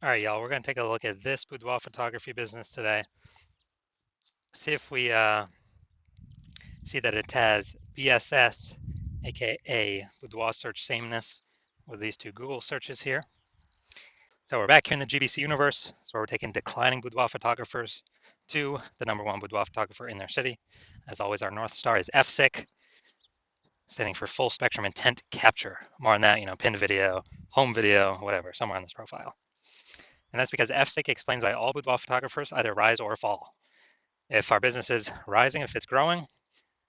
All right, y'all, we're going to take a look at this boudoir photography business today. See if we see that it has BSS, aka boudoir search sameness, with these two Google searches here. So we're back here in the GBC universe. So we're taking declining boudoir photographers to the #1 boudoir photographer in their city. As always, our North Star is FSIC, standing for full spectrum intent capture. More on that, pinned video, home video, whatever, somewhere on this profile. And that's because FSIC explains why all boudoir photographers either rise or fall. If our business is rising, if it's growing,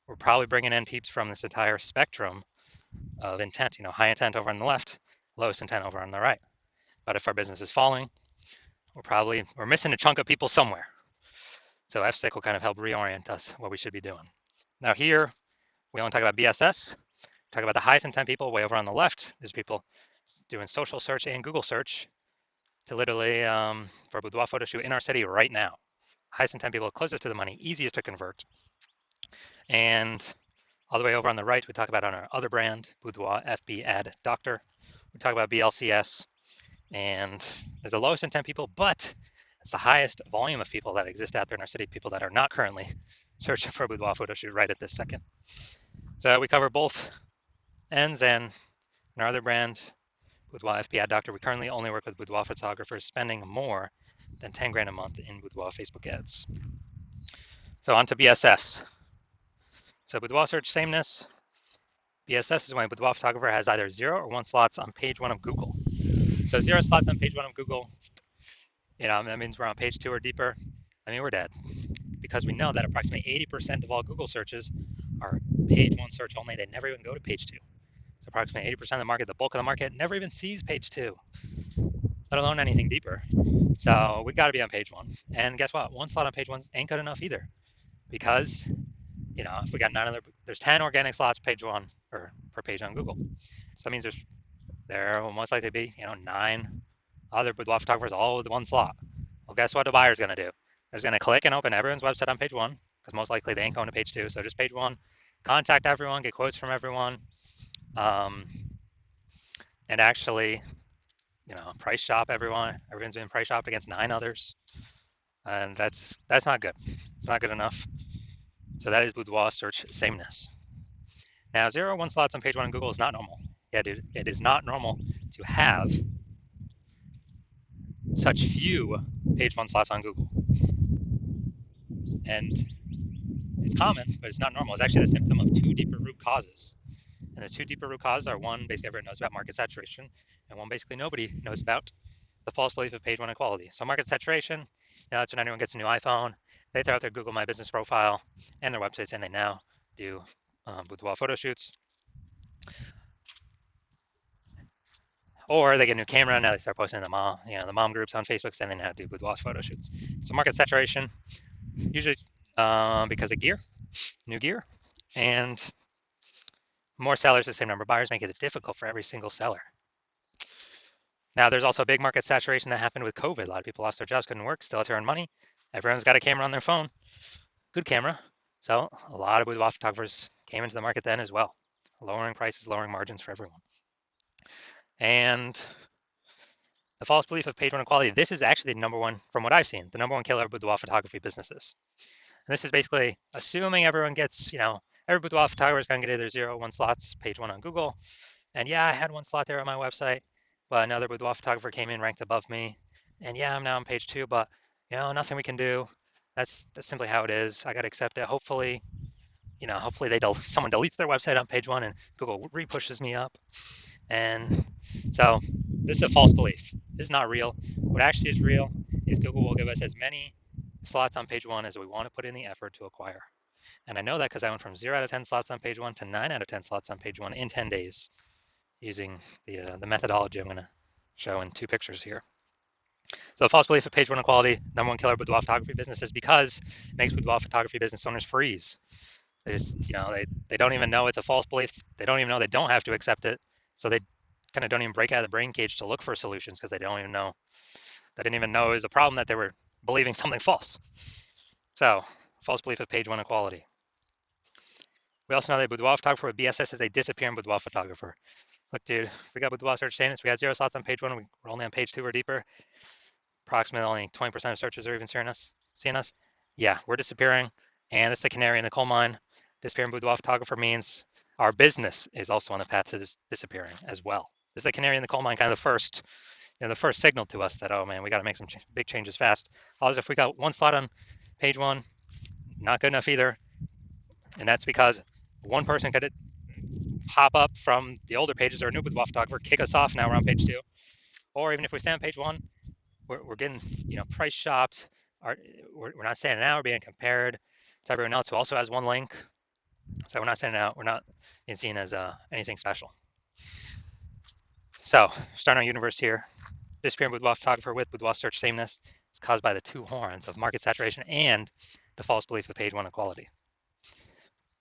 we're probably bringing in peeps from this entire spectrum of intent, high intent over on the left, lowest intent over on the right. But if our business is falling, we're missing a chunk of people somewhere. So FSIC will kind of help reorient us what we should be doing. Now here, we only talk about BSS, talk about the highest intent people way over on the left. There's people doing social search and Google search to literally for a boudoir photo shoot in our city right now. Highest intent people closest to the money, easiest to convert. And all the way over on the right, we talk about on our other brand, Boudoir FB Ad Doctor. We talk about BLCS, and there's the lowest intent people, but it's the highest volume of people that exist out there in our city, people that are not currently searching for a boudoir photo shoot right at this second. So we cover both ends, and in our other brand, Boudoir FB Ad Doctor, we currently only work with boudoir photographers spending more than 10 grand a month in boudoir Facebook ads. So on to BSS. So boudoir search sameness. BSS is when a boudoir photographer has either 0 or 1 slots on page 1 of Google. So 0 slots on page 1 of Google, that means we're on page 2 or deeper. We're dead, because we know that approximately 80% of all Google searches are page 1 search only. They never even go to page 2. So approximately 80% of the market, the bulk of the market, never even sees page 2, let alone anything deeper. So we got to be on page 1. And guess what? 1 slot on page 1 ain't good enough either, because if we got there's 10 organic slots page 1 or per page on Google. So that means there will most likely be 9 other boudoir photographers all with 1 slot. Well, guess what the buyer's going to do? They're going to click and open everyone's website on page 1, because most likely they ain't going to page 2. So just page 1, contact everyone, get quotes from everyone, and actually, price shop everyone. Everyone's been price shopped against 9 others, and that's not good. It's not good enough. So that is boudoir search sameness. Now, 0 or 1 slots on page 1 on Google is not normal. Yeah, dude, it is not normal to have such few page 1 slots on Google. And it's common, but it's not normal. It's actually the symptom of 2 deeper root causes. And the 2 deeper root causes are, one, basically everyone knows about market saturation, and one, basically nobody knows about the false belief of page 1 equality. So market saturation, that's when anyone gets a new iPhone, they throw out their Google My Business profile and their websites, and they now do boudoir photo shoots. Or they get a new camera, and now they start posting the mom groups on Facebook, saying they now do boudoir photo shoots. So market saturation, usually because of new gear, and more sellers, the same number of buyers, make it difficult for every single seller. Now, there's also a big market saturation that happened with COVID. A lot of people lost their jobs, couldn't work, still had to earn money. Everyone's got a camera on their phone, good camera. So a lot of boudoir photographers came into the market then as well, lowering prices, lowering margins for everyone. And the false belief of page 1 equality, this is actually the #1, from what I've seen, the #1 killer of boudoir photography businesses. And this is basically assuming everyone gets, every boudoir photographer is going to get either 0 or 1 slots, page 1 on Google. And yeah, I had 1 slot there on my website, but another boudoir photographer came in, ranked above me. And yeah, I'm now on page 2, but nothing we can do. That's simply how it is. I got to accept it. Hopefully, someone deletes their website on page 1 and Google repushes me up. And so this is a false belief. This is not real. What actually is real is Google will give us as many slots on page 1 as we want to put in the effort to acquire. And I know that because I went from 0 out of 10 slots on page 1 to 9 out of 10 slots on page 1 in 10 days using the methodology I'm going to show in 2 pictures here. So false belief of page 1 equality, #1 killer boudoir photography businesses, because it makes boudoir photography business owners freeze. They don't even know it's a false belief. They don't even know they don't have to accept it. So they kind of don't even break out of the brain cage to look for solutions, because they didn't even know it was a problem that they were believing something false. So false belief of page 1 equality. We also know that boudoir photographer with BSS is a disappearing boudoir photographer. Look, dude, if we got boudoir search sameness, we got 0 slots on page 1, we're only on page 2 or deeper. approximately only 20% of searches are even seeing us. Yeah, we're disappearing. And it's the canary in the coal mine. Disappearing boudoir photographer means our business is also on the path to disappearing as well. This is the canary in the coal mine, kind of the first signal to us that, oh man, we got to make some big changes fast. Otherwise, if we got one slot on page one, not good enough either. And that's because one person could hop up from the older pages or a new boudoir photographer, kick us off. Now we're on page two. Or even if we stay on page one, we're getting price shopped. We're not standing out. We're being compared to everyone else who also has one link. So we're not standing out. We're not being seen as anything special. So starting our universe here. Disappearing boudoir photographer with boudoir search sameness is caused by the two horns of market saturation and the false belief of page one equality.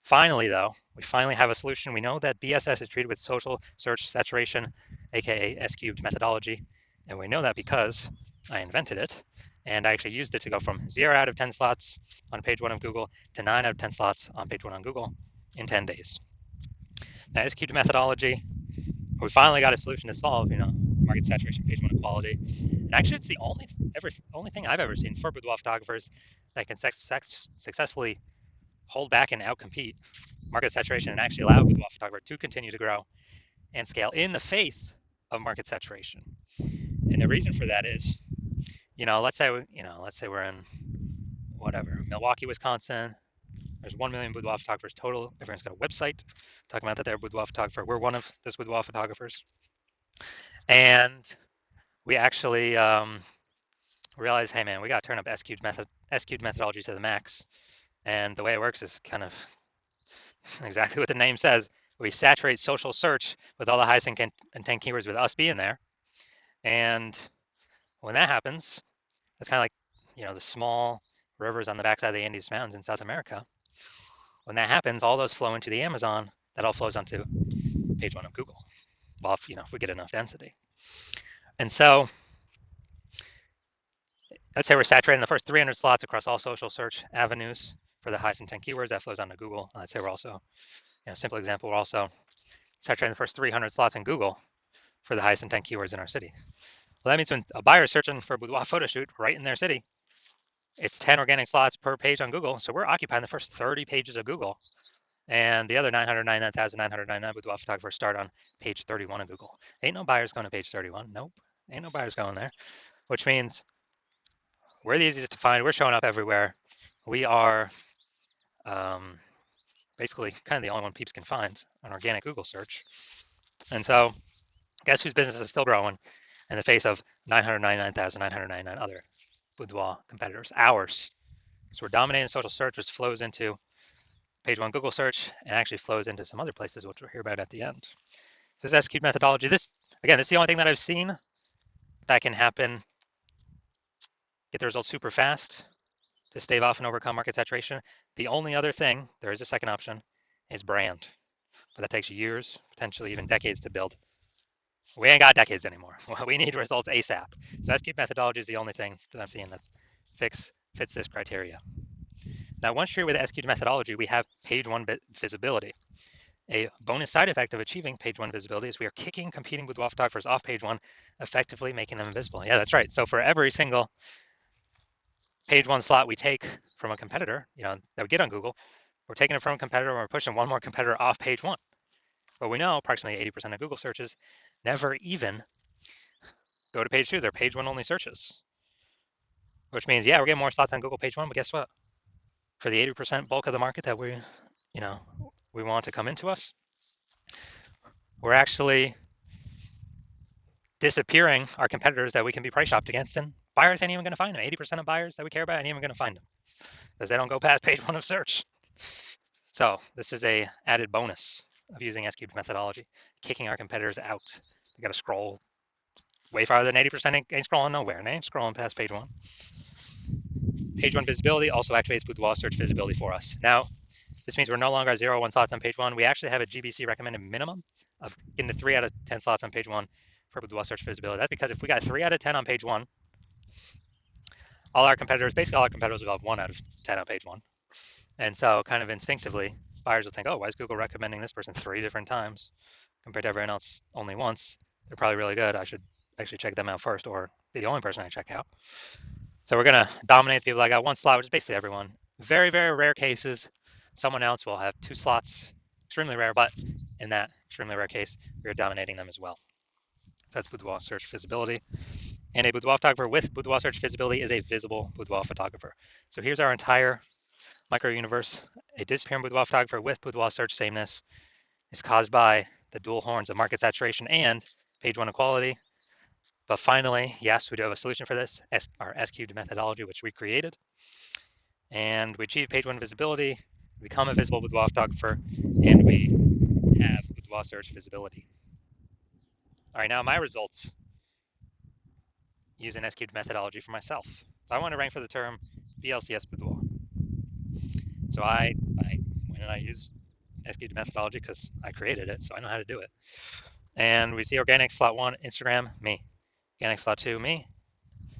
Finally, though, we finally have a solution. We know that BSS is treated with social search saturation, aka S-cubed methodology, and we know that because I invented it, and I actually used it to go from 0 out of 10 slots on page one of Google to 9 out of 10 slots on page one on Google in 10 days. Now, S-cubed methodology, we finally got a solution to solve, market saturation, page one equality. And actually, it's the only thing I've ever seen for boudoir photographers that can successfully hold back and outcompete market saturation and actually allow boudoir photographer to continue to grow and scale in the face of market saturation. And the reason for that is, let's say we're in Milwaukee, Wisconsin. There's 1 million boudoir photographers total. Everyone's got a website talking about that they're a boudoir photographer. We're one of those boudoir photographers. And we actually realize, hey man, we got to turn up S-cubed methodology to the max. And the way it works is kind of exactly what the name says. We saturate social search with all the highest intent keywords with us being there. And when that happens, it's kind of like, the small rivers on the backside of the Andes Mountains in South America. When that happens, all those flow into the Amazon. That all flows onto page one of Google. Well, if we get enough density. And so let's say we're saturating the first 300 slots across all social search avenues for the highest intent keywords. That flows onto Google. Let's say we're also, simple example, we're also saturating the first 300 slots in Google for the highest intent keywords in our city. Well, that means when a buyer is searching for a boudoir photo shoot right in their city, it's 10 organic slots per page on Google. So we're occupying the first 30 pages of Google. And the other 999,999 boudoir photographers start on page 31 of Google. Ain't no buyers going to page 31. Nope. Ain't no buyers going there. Which means we're the easiest to find. We're showing up everywhere. We are basically kind of the only one peeps can find on organic Google search. And so guess whose business is still growing in the face of 999,999 other boudoir competitors? Ours. So we're dominating social search, which flows into page one Google search and actually flows into some other places, which we'll hear about at the end. This is S-cubed methodology. This is the only thing that I've seen that can happen, get the results super fast to stave off and overcome market saturation. The only other thing, there is a second option, is brand. But that takes years, potentially even decades to build. We ain't got decades anymore. We need results ASAP. So S-cubed methodology is the only thing that I'm seeing that fits this criteria. Now, once you're with S-cubed methodology, we have page one visibility. A bonus side effect of achieving page one visibility is we are kicking competing boudoir photographers off page one, effectively making them invisible. Yeah, that's right. So for every single page one slot we take from a competitor, that we get on Google, we're taking it from a competitor and we're pushing one more competitor off page one. But we know approximately 80% of Google searches never even go to page two. They're page one only searches, which means, yeah, we're getting more slots on Google page one, but guess what? For the 80% bulk of the market that we want to come into us, we're actually disappearing our competitors that we can be price shopped against, and buyers ain't even going to find them. 80% of buyers that we care about ain't even going to find them because they don't go past page one of search. So this is a added bonus of using S-cubed methodology, kicking our competitors out. They got to scroll way farther than 80%. Ain't scrolling nowhere, and they ain't scrolling past page one. Page one visibility also activates boudoir search visibility for us. Now, this means we're no longer at 0-1 slots on page one. We actually have a GBC recommended minimum of getting to 3 out of 10 slots on page one for boudoir search visibility. That's because if we got 3 out of 10 on page one, basically all our competitors will have 1 out of 10 on page one. And so kind of instinctively, buyers will think, oh, why is Google recommending this person 3 different times compared to everyone else only once? They're probably really good. I should actually check them out first, or be the only person I check out. So we're gonna dominate the people that got one slot, which is basically everyone. Very, very rare cases, someone else will have 2 slots. Extremely rare, but in that extremely rare case, we are dominating them as well. So that's boudoir search visibility. And a boudoir photographer with boudoir search visibility is a visible boudoir photographer. So here's our entire micro universe. A disappearing boudoir photographer with boudoir search sameness is caused by the dual horns of market saturation and page one equality. But finally, yes, we do have a solution for this, our S-cubed methodology, which we created. And we achieve page one visibility, become a visible boudoir photographer, and we have boudoir search visibility. All right, now my results use an S-cubed methodology for myself. So I want to rank for the term BLCS boudoir. So I went and I used S-cubed methodology because I created it, so I know how to do it. And we see organic slot 1, Instagram, me. Organic slot 2, me.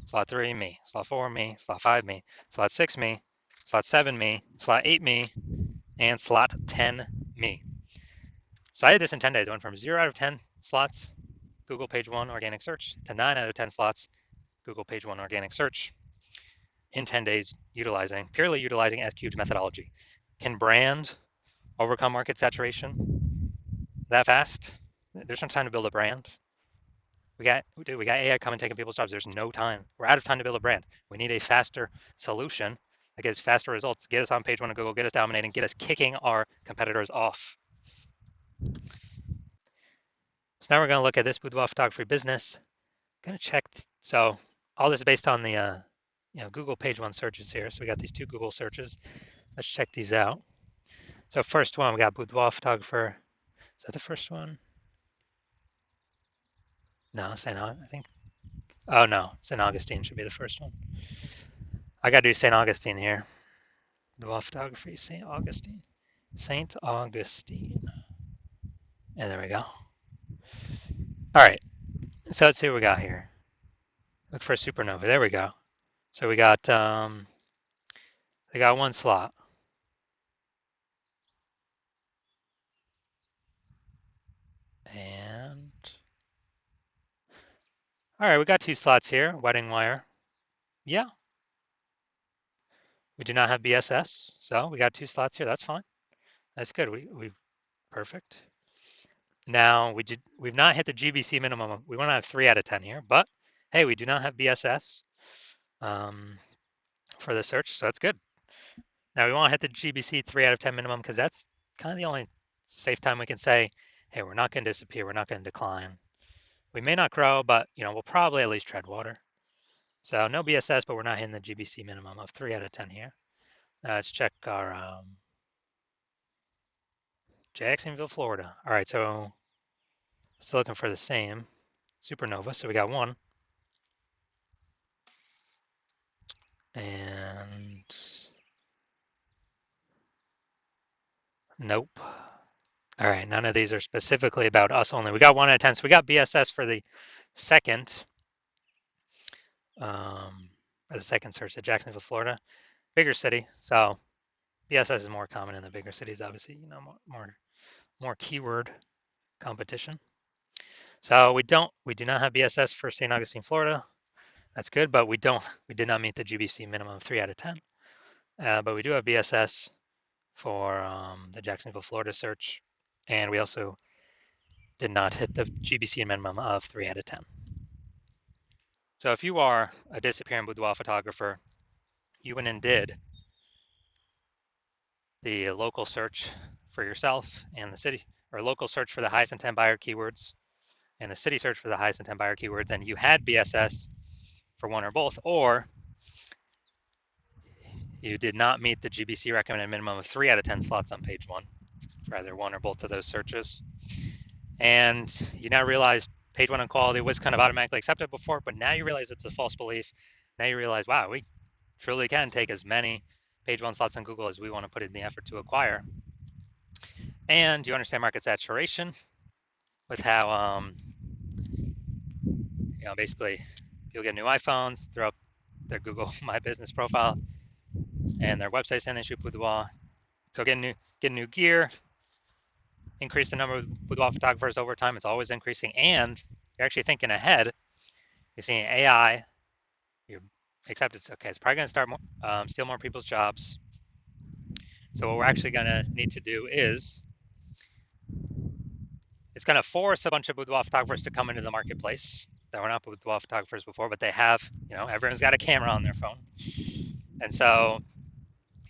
Slot 3, me. Slot 4, me. Slot 5, me. Slot 6, me. Slot 7, me. Slot 8, me. And slot 10, me. So I did this in 10 days. I went from 0 out of 10 slots, Google page 1 organic search, to 9 out of 10 slots, Google page 1 organic search in 10 days, purely utilizing S-cubed methodology. Can brand overcome market saturation that fast? There's no time to build a brand. We got AI coming taking people's jobs. There's no time. We're out of time to build a brand. We need a faster solution that gives faster results, get us on page 1 of Google, get us dominating, get us kicking our competitors off. So now we're going to look at this boudoir photography business. I'm going to check. So all this is based on the Google page 1 searches here. So we got these 2 Google searches. Let's check these out. So first one, we got boudoir photographer. Is that the first one? No, I think. Oh no, St. Augustine should be the first one. I got to do St. Augustine here. Boudoir photography, St. Augustine. St. Augustine. And there we go. All right. So let's see what we got here. Look for a supernova. There we go. So we got they got 1 slot. And all right, we got 2 slots here. Wedding wire. Yeah. We do not have BSS, so we got 2 slots here. That's fine. That's good. We perfect. Now we've not hit the GBC minimum. We want to have 3 out of 10 here, but hey, we do not have BSS for the search, so that's good. Now we want to hit the GBC 3 out of 10 minimum because that's kind of the only safe time we can say, hey, we're not going to disappear, we're not going to decline. We may not grow, but we'll probably at least tread water. So no BSS, but we're not hitting the GBC minimum of 3 out of 10 here. Let's check our Jacksonville, Florida. All right, so still looking for the same supernova. So we got 1. And nope. All right, none of these are specifically about us only. We got 1 out of 10. So we got BSS for the second search at Jacksonville, Florida. Bigger city. So BSS is more common in the bigger cities, obviously, more keyword competition. So we do not have BSS for St. Augustine, Florida. That's good, but we did not meet the GBC minimum of 3 out of 10. But we do have BSS for the Jacksonville, Florida search, and we also did not hit the GBC minimum of 3 out of 10. So if you are a disappearing boudoir photographer, you went and did the local search for yourself and the city, or local search for the highest intent buyer keywords, and the city search for the highest intent buyer keywords, and you had BSS for one or both, or you did not meet the GBC recommended minimum of 3 out of 10 slots on page 1 for either one or both of those searches. And you now realize page 1 equality was kind of automatically accepted before, but now you realize it's a false belief. Now you realize, wow, we truly can take as many page 1 slots on Google as we want to put in the effort to acquire. And you understand market saturation with how, basically people get new iPhones, throw up their Google My Business profile and their website saying they shoot boudoir. So get new gear, increase the number of boudoir photographers over time. It's always increasing, and you're actually thinking ahead. You're seeing AI. You Except it's okay. It's probably going to start steal more people's jobs. So what we're actually going to need to do is it's going to force a bunch of boudoir photographers to come into the marketplace that were not boudoir photographers before, but they have, everyone's got a camera on their phone. And so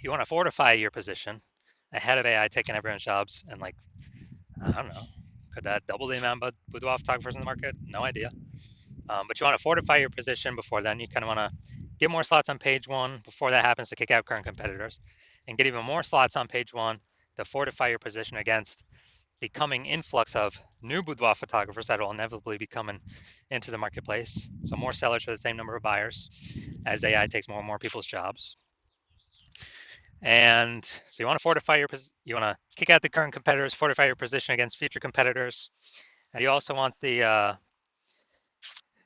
you want to fortify your position ahead of AI taking everyone's jobs. And like, I don't know, could that double the amount of boudoir photographers in the market? No idea. But you want to fortify your position before then. You kind of want to get more slots on page one before that happens to kick out current competitors, and get even more slots on page one to fortify your position against the coming influx of new boudoir photographers that will inevitably be coming into the marketplace. So more sellers for the same number of buyers as AI takes more and more people's jobs. And so you want to fortify you want to kick out the current competitors, fortify your position against future competitors. And you also want the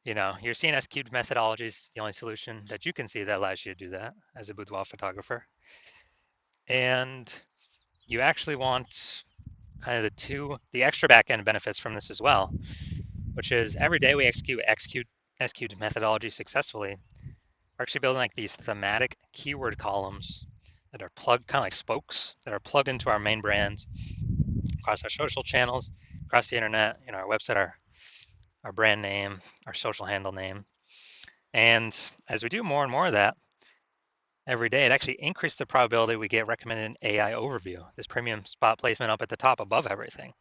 your CNS cubed methodology is the only solution that you can see that allows you to do that as a boudoir photographer. And you actually want kind of the extra back-end benefits from this as well, which is every day we execute S-cubed methodology successfully. We're actually building like these thematic keyword columns that are plugged, kind of like spokes, that are plugged into our main brand across our social channels, across the internet, our website, our brand name, our social handle name. And as we do more and more of that every day, it actually increases the probability we get recommended an AI overview, this premium spot placement up at the top above everything.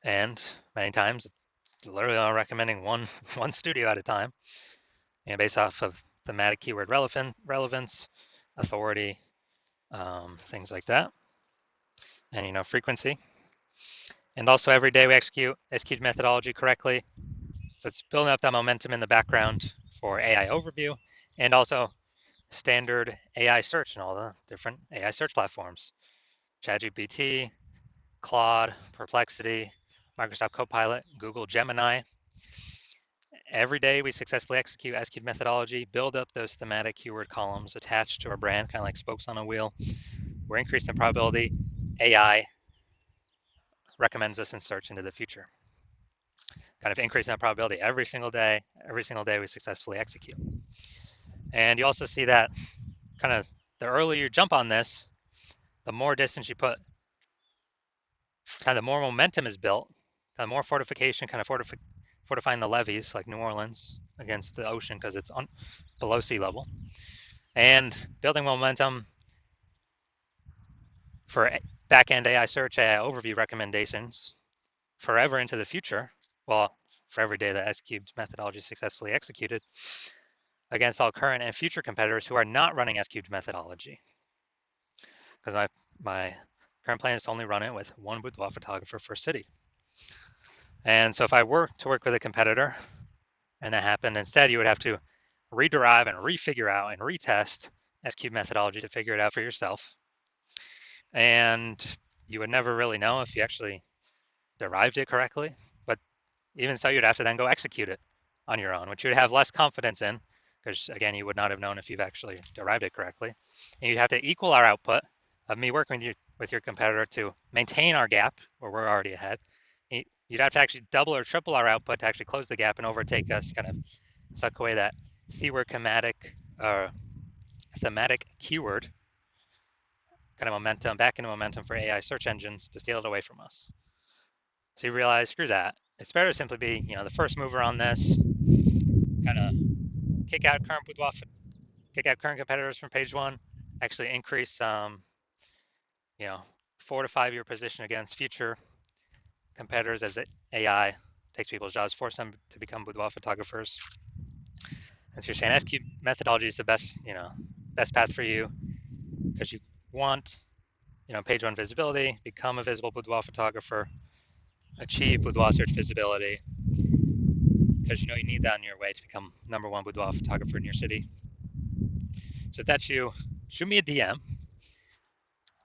And many times, it's literally recommending one studio at a time, based off of thematic keyword relevance, authority, things like that, and frequency. And also every day we execute methodology correctly. So it's building up that momentum in the background for AI overview and also standard AI search and all the different AI search platforms. ChatGPT, Claude, Perplexity, Microsoft Copilot, Google Gemini. Every day we successfully execute S-cubed methodology, build up those thematic keyword columns attached to our brand, kind of like spokes on a wheel. We're increasing the probability AI recommends us in search into the future. Kind of increasing that probability every single day we successfully execute. And you also see that kind of the earlier you jump on this, the more distance you put, kind of the more momentum is built, kind of more fortification, kind of fortifying the levees like New Orleans against the ocean because it's below sea level, and building momentum for back-end AI search, AI overview recommendations forever into the future. Well, for every day that S-cubed methodology is successfully executed against all current and future competitors who are not running S-cubed methodology. Because my current plan is to only run it with one boudoir photographer per city. And so if I were to work with a competitor and that happened, instead you would have to rederive and refigure out and retest S-cubed methodology to figure it out for yourself. And you would never really know if you actually derived it correctly. But even so, you'd have to then go execute it on your own, which you would have less confidence in, because again, you would not have known if you've actually derived it correctly. And you'd have to equal our output of me working with your competitor to maintain our gap where we're already ahead. You'd have to actually double or triple our output to actually close the gap and overtake us, kind of suck away that thematic keyword kind of momentum, back into momentum for AI search engines to steal it away from us. So you realize, screw that. It's better to simply be, the first mover on this, kind of kick out current competitors from page one, actually increase, fortify your position against future competitors as AI takes people's jobs, force them to become boudoir photographers. And so you're saying S-cubed methodology is the best path for you because you want, page one visibility, become a visible boudoir photographer, achieve boudoir search visibility, because you need that on your way to become #1 boudoir photographer in your city. So if that's you, shoot me a DM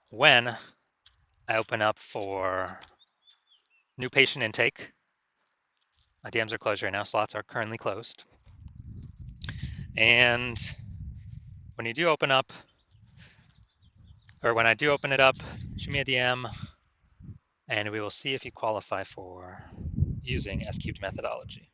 when I open up for new patient intake. My DMs are closed right now, slots are currently closed. And when you do open up, or when I do open it up, shoot me a DM and we will see if you qualify for using S-cubed methodology.